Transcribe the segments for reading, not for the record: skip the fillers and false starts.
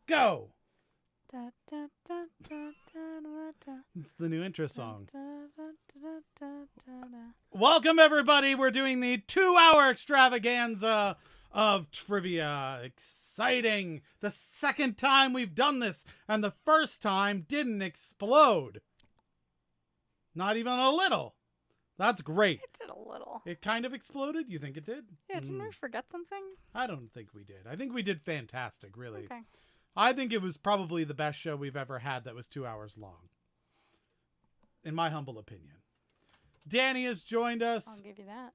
Go! Da, da, da, da, da, da, da. It's the new intro song. Da, da, da, da, da, da. Welcome, everybody. We're doing the 2-hour extravaganza of trivia. Exciting. The second time we've done this, and the first time didn't explode. Not even a little. That's great. It did a little. It kind of exploded? You think it did? Yeah, didn't we forget something? I don't think we did. I think we did fantastic, really. Okay. I think it was probably the best show we've ever had that was 2 hours long. In my humble opinion. Danny has joined us. I'll give you that.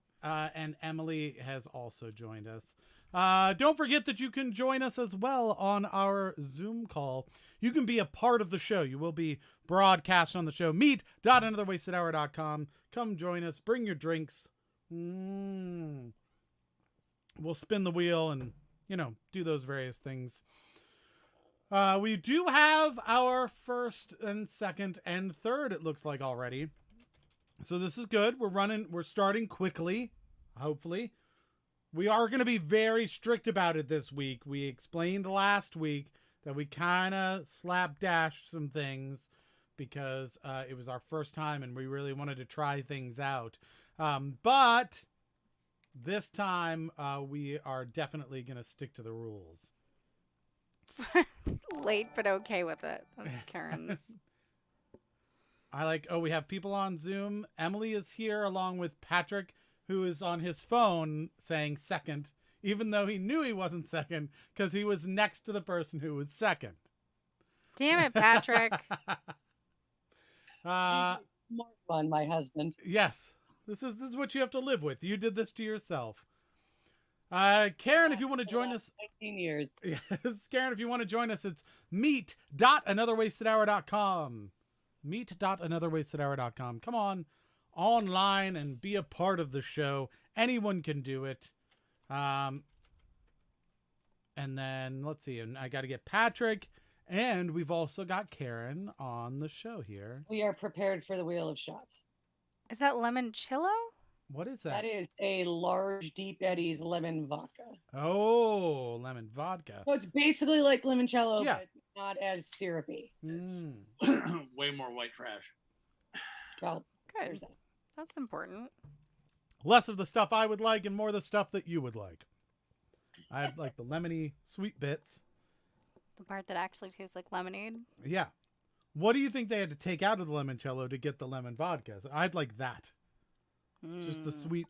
And Emily has also joined us. Don't forget that you can join us as well on our Zoom call. You can be a part of the show. You will be broadcast on the show. Meet.anotherwastedhour.com. Come join us. Bring your drinks. We'll spin the wheel and, do those various things. We do have our first and second and third, it looks like already. So this is good. We're starting quickly, hopefully. We are going to be very strict about it this week. We explained last week that we kind of slapdashed some things because it was our first time and we really wanted to try things out. But this time we are definitely going to stick to the rules. Late, but okay with it. That's Karen's. We have people on Zoom. Emily is here along with Patrick, who is on his phone saying second, even though he knew he wasn't second because he was next to the person who was second. Damn it, Patrick. Smart one, my husband. Yes. This is what you have to live with. You did this to yourself. Karen, if you want to join us. 19 years. Yes, Karen, if you want to join us, it's meet.anotherwastedhour.com. Meet.anotherwastedhour.com. Come on online and be a part of the show. Anyone can do it. And then let's see. And I got to get Patrick, and we've also got Karen on the show here. We are prepared for the wheel of shots. Is that limoncello? What is that? That is a large Deep Eddies lemon vodka. Oh, lemon vodka. So it's basically like limoncello, Yeah. but not as syrupy. Way more white trash. Well, Good. there's that. That's important. Less of the stuff I would like and more of the stuff that you would like. I like the lemony sweet bits. The part that actually tastes like lemonade. Yeah. What do you think they had to take out of the limoncello to get the lemon vodka? I'd like that. Just the sweet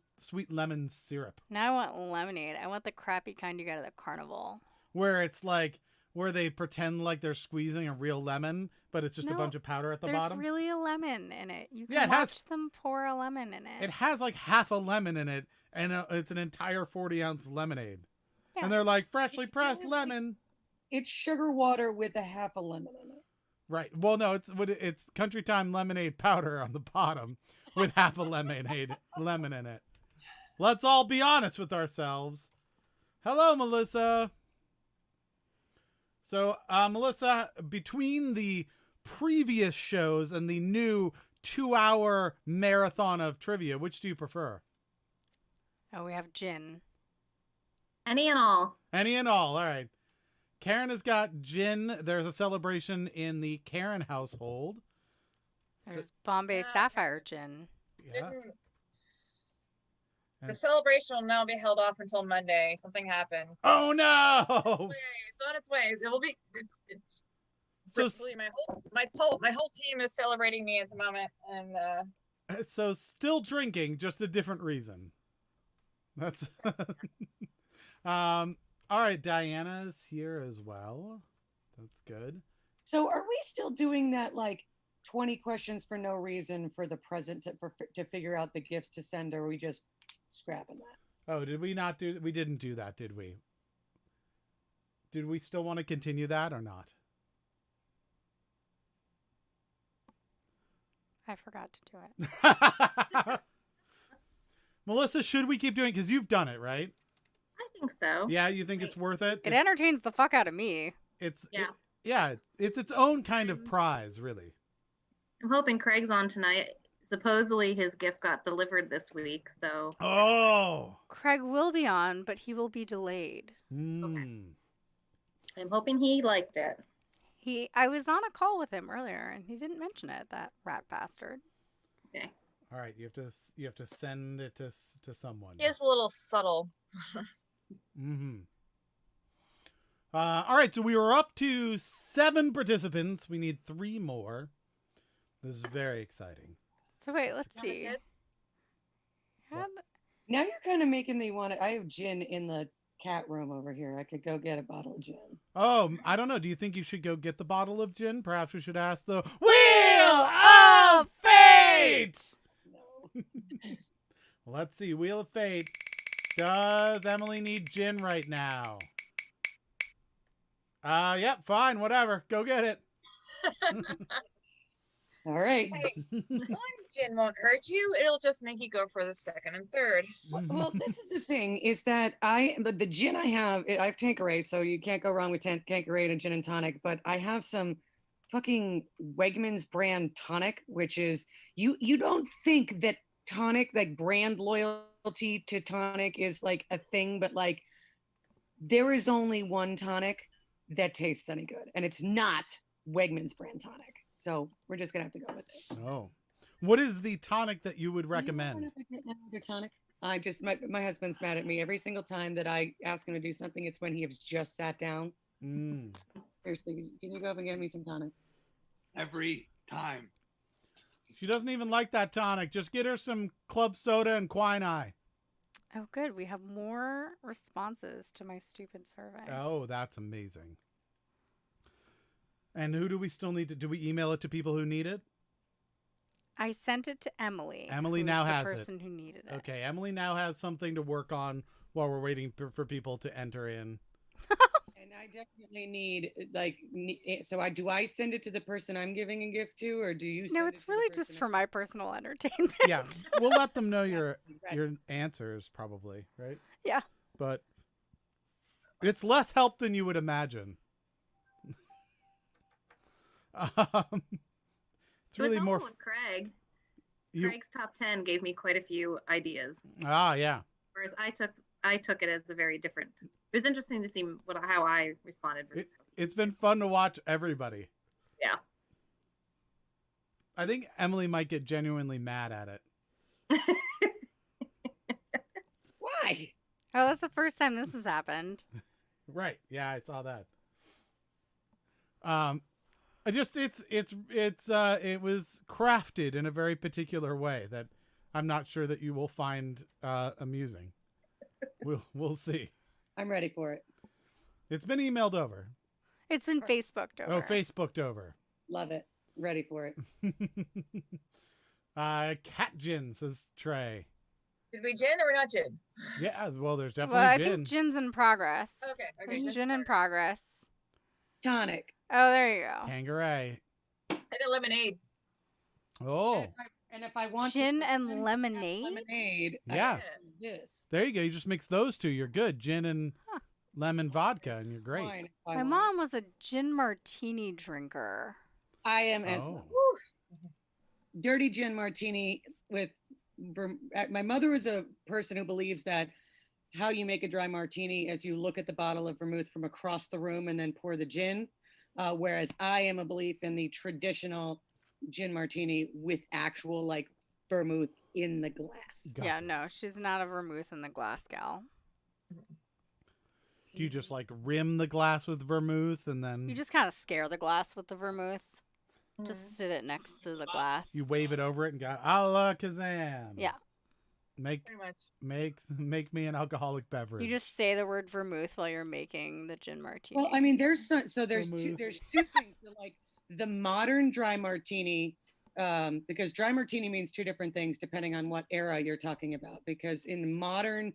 lemon syrup. Now I want lemonade. I want the crappy kind you get at the carnival. Where it's like, where they pretend like they're squeezing a real lemon, but it's just a No, bunch of powder at the There's bottom. really a lemon in it. You can Yeah, it has- watch them pour a lemon in it. It has like half a lemon in it, and it's an entire 40-ounce lemonade. Yeah. And they're like, freshly It's pressed really- lemon. It's sugar water with a half a lemon in it. Right. Well, no, it's Country Time lemonade powder on the bottom with half a lemon in it. Let's all be honest with ourselves. Hello, Melissa. So, Melissa, between the previous shows and the new 2-hour marathon of trivia, which do you prefer? Oh, we have gin. Any and all. Any and all. All right. Karen has got gin. There's a celebration in the Karen household. There's Bombay Sapphire gin. Yeah. The celebration will now be held off until Monday. Something happened. Oh no! It's on its way. It will be. It's So, my whole team is celebrating me at the moment, and so still drinking, just a different reason. That's all right. Diana's here as well. That's good. So are we still doing that like 20 questions for no reason for the present to figure out the gifts to send, or are we just scrapping that? Oh, did we not do? We didn't do that, did we? Did we still want to continue that or not? I forgot to do it. Melissa, should we keep doing it? Because you've done it, right? I think so. Yeah, you think it's worth it? It entertains the fuck out of me. It's Yeah. it's its own kind of prize, really. I'm hoping Craig's on tonight. Supposedly his gift got delivered this week, so Oh. Craig will be on, but he will be delayed. Mm. I'm hoping he liked it. I was on a call with him earlier, and he didn't mention it. That rat bastard. Okay. All right, you have to send it to someone. He is a little subtle. Mm-hmm. All right, so we were up to 7 participants. We need 3 more. This is very exciting. So wait, let's Kinda see. good. Had- Now you're kind of making me want to. I have gin in the cat room over here. I could go get a bottle of gin. Oh, I don't know. Do you think you should go get the bottle of gin? Perhaps we should ask the Wheel of Fate. No. Let's see. Wheel of Fate. Does Emily need gin right now? Yep, fine, whatever. Go get it. All right. Hey, one gin won't hurt you. It'll just make you go for the second and third. Well, this is the thing: is that but the gin I have Tanqueray, so you can't go wrong with Tanqueray and gin and tonic. But I have some fucking Wegmans brand tonic, which is you don't think that tonic, like brand loyalty to tonic, is like a thing, but like there is only one tonic that tastes any good, and it's not Wegmans brand tonic. So we're just gonna have to go with it. Oh. What is the tonic that you would You know, recommend? whenever I get another tonic, I just my husband's mad at me every single time that I ask him to do something. It's when he has just sat down. Mm. Seriously, can you go up and get me some tonic? Every time. She doesn't even like that tonic. Just get her some club soda and quinine. Oh, good. We have more responses to my stupid survey. Oh, that's amazing. And who do we still need to? Do we email it to people who need it? I sent it to Emily. Emily who's now the has it. person who needed it. Okay, Emily now has something to work on while we're waiting for people to enter in. And I definitely need so do I send it to the person I'm giving a gift to, or do you? No, send it it's to the really person just for my personal entertainment. Yeah, we'll let them know Right. your answers probably, right? Yeah. But it's less help than you would imagine. It's really With more. with Craig. You, Craig's top 10 gave me quite a few ideas, yeah. whereas I took it as a very different. It was interesting to see how I responded. Versus It's been fun to watch everybody. Yeah. I think Emily might get genuinely mad at it. Why? Oh, that's the first time this has happened. Right. Yeah, I saw that. I just it was crafted in a very particular way that I'm not sure that you will find amusing. We'll see. I'm ready for it. It's been emailed over. It's been Facebooked over. Oh, Facebooked over. Love it. Ready for it. Cat gin, says Trey. Did we gin or we not gin? Yeah, well, there's definitely Well, I gin. think gin's in progress. Okay. There's just gin in start. progress. Tonic. Oh, there you go. Tanqueray. And a lemonade. Oh, And if I want Gin to and have lemonade? lemonade, I Yeah. can use this. there you go. You just mix those two. You're good. Gin and lemon vodka, and you're great. Fine, if I My want mom was a gin martini drinker. it. I am as Oh. well. Dirty gin martini with. My mother was a person who believes that how you make a dry martini is you look at the bottle of vermouth from across the room and then pour the gin. Whereas I am a belief in the traditional gin martini with actual like vermouth in the glass. Yeah, Gotcha. no, she's not a vermouth in the glass gal. Do you just like rim the glass with vermouth and then You just kind of scare the glass with the vermouth. Just sit it next to the glass. you wave it over it and go Allah Kazam? Yeah. Make Pretty much. make me an alcoholic beverage. You just say the word vermouth while you're making the gin martini. Well, I mean, there's there's two Vermouth. there's two things. So, like the modern dry martini, because dry martini means two different things depending on what era you're talking about. Because in the modern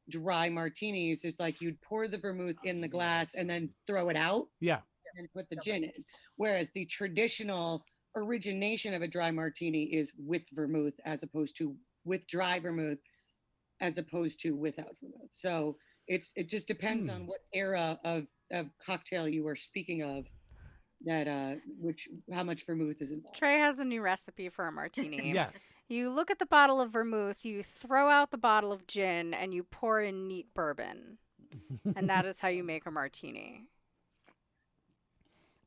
dry martinis, it's like you'd pour the vermouth in the glass and then throw it out Yeah. and put the gin in. Whereas the traditional origination of a dry martini is with vermouth as opposed to with dry vermouth as opposed to without vermouth. So it just depends on what era of cocktail you are speaking of, that how much vermouth is involved. Trey has a new recipe for a martini. Yes. You look at the bottle of vermouth, you throw out the bottle of gin, and you pour in neat bourbon. And that is how you make a martini.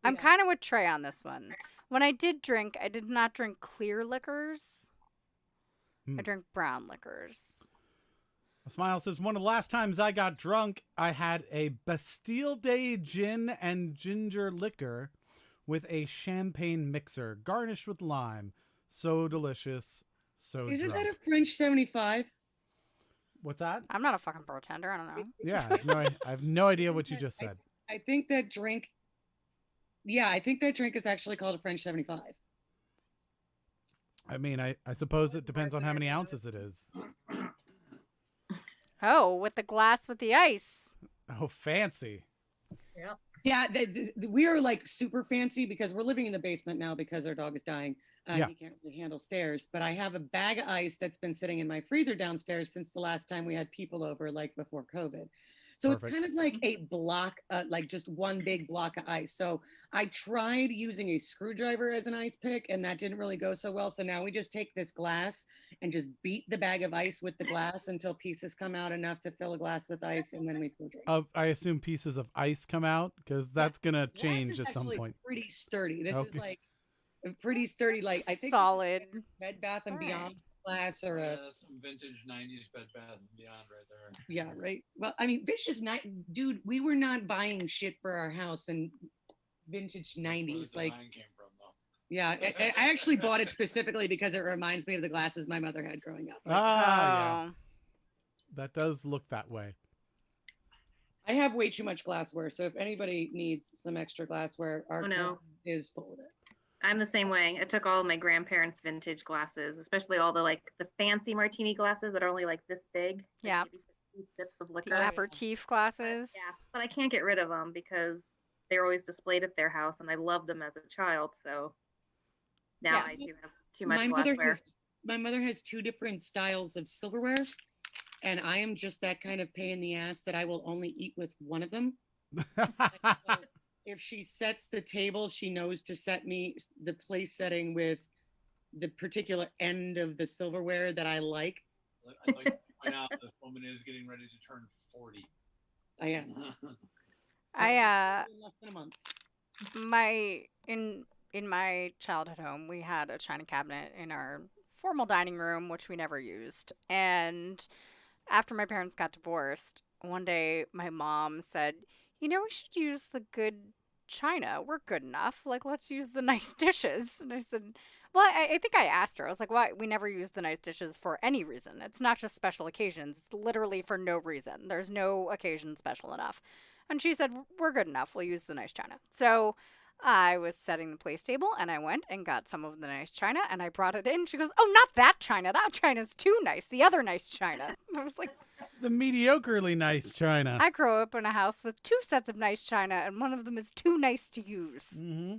I'm Yeah. kind of with Trey on this one. When I did drink, I did not drink clear liquors. I Hmm. drank brown liquors. Smile says, one of the last times I got drunk, I had a Bastille Day gin and ginger liquor with a champagne mixer garnished with lime. So delicious. So Isn't drunk. that a French 75? What's that? I'm not a fucking bartender. I don't know. Yeah, I have no idea what you just said. I think that drink. Yeah, I think that drink is actually called a French 75. I mean, I suppose it depends on how many ounces it is. Oh, with the glass with the ice. Oh, fancy. Yeah, we are like super fancy because we're living in the basement now because our dog is dying. Yeah. He can't really handle stairs. But I have a bag of ice that's been sitting in my freezer downstairs since the last time we had people over, like before COVID. So Perfect. it's kind of like a block, like just one big block of ice. So I tried using a screwdriver as an ice pick, and that didn't really go so well. So now we just take this glass and just beat the bag of ice with the glass until pieces come out enough to fill a glass with ice, and then we pour drink. I assume pieces of ice come out because that's gonna Glass change is at some actually point. Pretty sturdy. This is Okay. like a pretty sturdy, like I think Solid. Bed Bath and All right. Beyond glass or a Some vintage '90s Bed Bath and Beyond right there. yeah, right. Well, I mean, vintage night, dude. We were not buying shit for our house in vintage Where the '90s. Like, design came from, though. yeah, I actually bought it specifically because it reminds me of the glasses my mother had growing up. Like, Ah, yeah, Oh. that does look that way. I have way too much glassware, so if anybody needs some extra glassware, our Oh, no. cabinet is full of it. I'm the same way. I took all of my grandparents' vintage glasses, especially all the the fancy martini glasses that are only like this big. like, Yeah. maybe 2 sips of The liquor. aperitif glasses. Yeah, but I can't get rid of them because they're always displayed at their house, and I loved them as a child. So now Yeah. I do have too much my glassware. mother has two different styles of silverware, and I am just that kind of pain in the ass that I will only eat with one of them. So if she sets the table, she knows to set me the place setting with the particular end of the silverware that I like. I'd like to point out this woman is getting ready to turn 40. I am. I Less than a month. in my childhood home, we had a china cabinet in our formal dining room, which we never used. And after my parents got divorced, one day my mom said, "You know, we should use the good china. We're good enough. Like, let's use the nice dishes." And I said, well, I think I asked her. I was like, why? We never use the nice dishes for any reason. It's not just special occasions. It's literally for no reason. There's no occasion special enough. And she said, we're good enough. We'll use the nice china. So I was setting the place table, and I went and got some of the nice china, and I brought it in. She goes, "Oh, not that china. That china's too nice. The other nice china." And I was like, The mediocrely nice china. I grew up in a house with 2 sets of nice china, and one of them is too nice to use. Mm-hmm.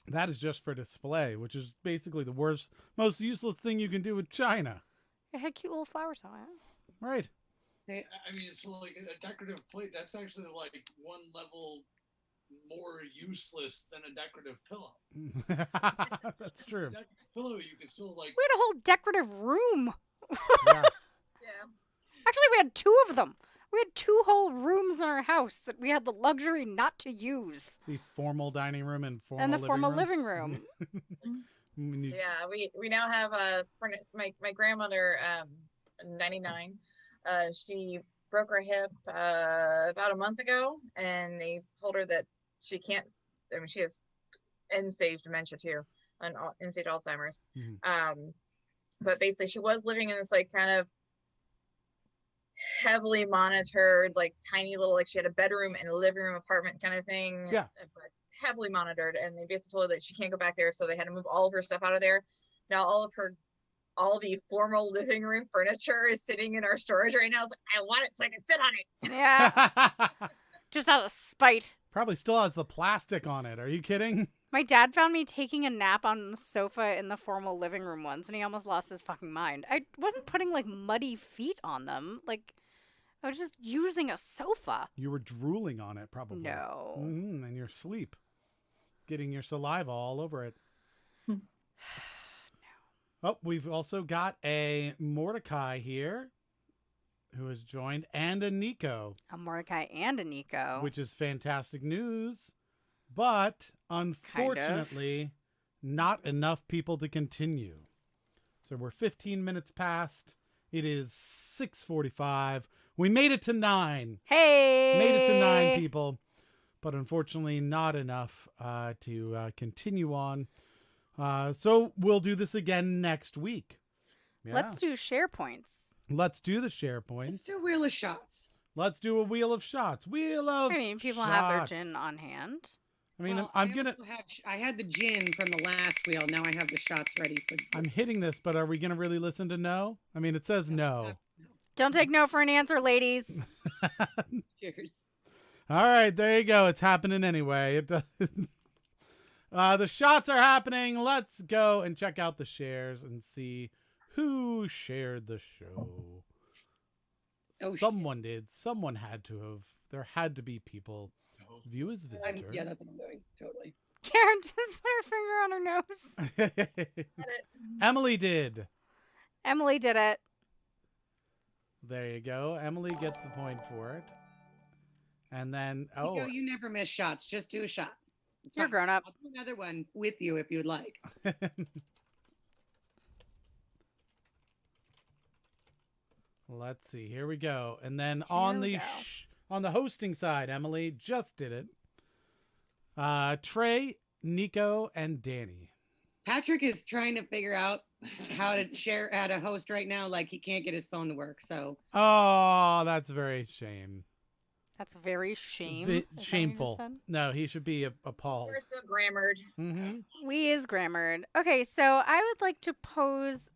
That is just for display, which is basically the worst, most useless thing you can do with china. It had cute little flowers on it. Right. I mean, it's like a decorative plate. That's actually like one level more useless than a decorative pillow. That's true. Decorative pillow, you can still like. We had a whole decorative room. Yeah. Yeah. Actually, we had 2 of them. We had 2 whole rooms in our house that we had the luxury not to use. The formal dining room and formal And the living formal room. living room. When you- Yeah, we now have my grandmother, 99. She broke her hip about a month ago, and they told her that she can't. I mean, she has end stage dementia too, and end stage Alzheimer's. Mhm. But basically, she was living in this like kind of heavily monitored, like tiny little, like she had a bedroom and a living room apartment kind of thing. Yeah. But heavily monitored, and they basically told her that she can't go back there, so they had to move all of her stuff out of there. Now all the formal living room furniture is sitting in our storage right now. I was like, I want it so I can sit on it. Yeah. Just out of spite. Probably still has the plastic on it. Are you kidding? My dad found me taking a nap on the sofa in the formal living room once, and he almost lost his fucking mind. I wasn't putting, like, muddy feet on them. Like, I was just using a sofa. You were drooling on it, probably. No. In your sleep. Getting your saliva all over it. Oh, we've also got a Mordecai here who has joined, and a Nico, A Mordecai and a Nico. which is fantastic news. but unfortunately, not enough people to continue. So we're 15 minutes past. It is 6:45. We made it to 9. Hey! Made it to 9 people, but unfortunately not enough to continue on. So we'll do this again next week. Yeah. Let's do share points. Let's do the share Let's points. do Wheel of Shots. Let's do a wheel of shots. Wheel of I mean, people shots. have their gin on hand. I mean, Well, I'm I gonna. also I had the gin from the last wheel. Now I have the shots ready for. I'm hitting this, but are we gonna really listen to no? I mean, it says no. Don't take no for an answer, ladies. Cheers. All right, there you go. It's happening anyway. It does. The shots are happening. Let's go and check out the shares and see who shared the show. Oh, shit. Someone did. Someone had to have. There had to be people. View as visitor. Yeah, that's what I'm doing. Totally. Karen just put her finger on her nose. Got it. Emily did. Emily did it. There you go. Emily gets the point for it. And then, Nico, you never miss shots. Just do a shot. It's You're fine. grown up. I'll do another one with you if you'd like. Let's see. Here we go. And then on we the go. on the hosting side, Emily just did it. Trey, Nico, and Danny. Patrick is trying to figure out how to host right now. Like he can't get his phone to work. So Oh, that's very shame. That's very shame. Is that what you just Shameful. said? No, he should be appalled. We're so grammared. Mm-hmm. We is grammared. Okay, so I would like to pose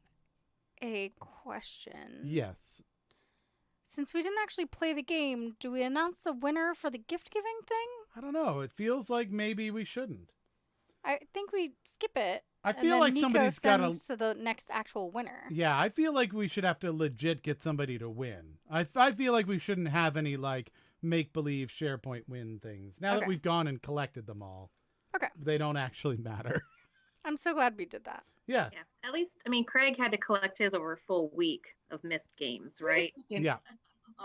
a question. Yes. Since we didn't actually play the game, do we announce the winner for the gift giving thing? I don't know. It feels like maybe we shouldn't. I think we skip it. I and feel then like Nico somebody's got to. sends to the next actual winner. Yeah, I feel like we should have to legit get somebody to win. I feel like we shouldn't have any like make believe SharePoint win things. Now that Okay. we've gone and collected them all, Okay. they don't actually matter. I'm so glad we did that. Yeah. Yeah. At least, I mean, Craig had to collect his over a full week of missed games, right? Yeah.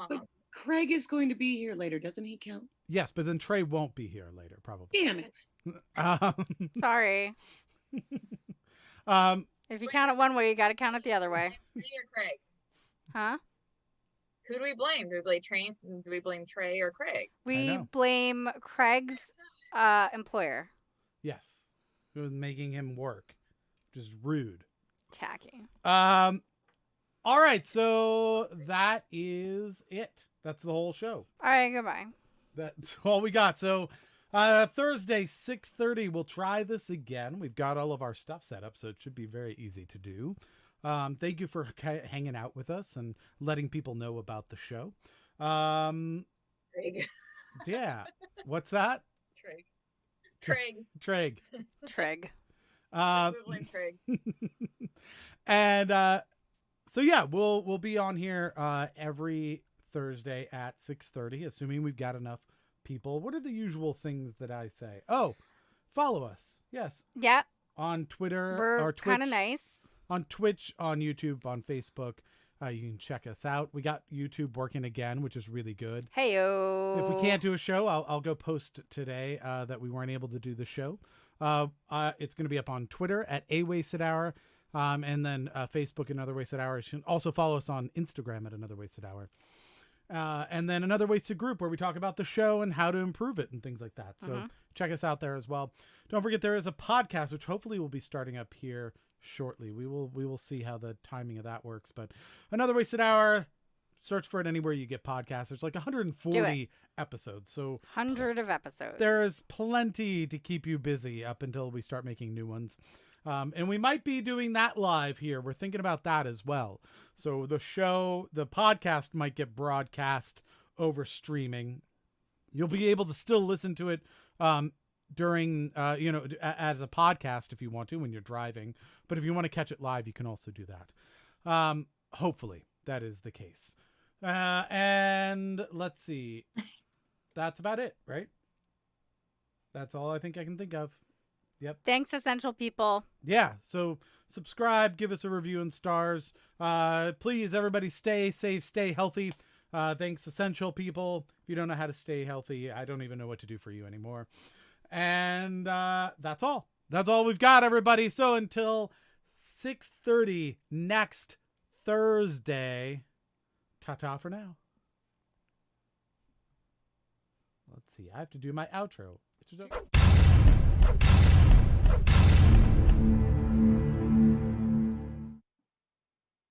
But Craig is going to be here later. Doesn't he count? Yes, but then Trey won't be here later, probably. Damn it. Sorry. Um, If you count it one way, you got to count it the other way. Me or Craig? Huh? Who do we blame? Do we blame Trey or Craig? We know. blame Craig's employer. yes. It was making him work. Just rude. Tacky. All right, so that is it. That's the whole show. All right, goodbye. That's all we got. So Thursday, 6:30, we'll try this again. We've got all of our stuff set up, so it should be very easy to do. Thank you for hanging out with us and letting people know about the show. Craig. Yeah. What's that? Craig. Craig. Treg. Trig. We blame Craig. And so yeah, we'll be on here every Thursday at 6:30, assuming we've got enough people. What are the usual things that I say? Oh, follow us. Yes, Yep. on Twitter We're or Twitch. kind of nice. On Twitch, on YouTube, on Facebook. You can check us out. We got YouTube working again, which is really good. Hey yo. If we can't do a show, I'll go post today that we weren't able to do the show. It's going to be up on Twitter at A Wasted Hour, and then Facebook Another Wasted Hour. You should also follow us on Instagram at Another Wasted Hour. And then Another Wasted Group, where we talk about the show and how to improve it and things like that. So check us out there as well. Don't forget there is a podcast, which hopefully will be starting up here shortly. We will see how the timing of that works. But Another Wasted Hour, search for it anywhere you get podcasts. There's like 140 episodes. So 100 of episodes. there is plenty to keep you busy up until we start making new ones. And we might be doing that live here. We're thinking about that as well. So the podcast might get broadcast over streaming. You'll be able to still listen to it during, as a podcast if you want to when you're driving. But if you want to catch it live, you can also do that. Hopefully that is the case. And let's see. That's about it, right? That's all I think I can think of. Yep. Thanks, essential people. Yeah. So subscribe, give us a review and stars. Please, everybody, stay safe, stay healthy. Thanks, essential people. If you don't know how to stay healthy, I don't even know what to do for you anymore. And that's all. That's all we've got, everybody. So until 6:30 next Thursday, ta-ta for now. Let's see. I have to do my outro. Which is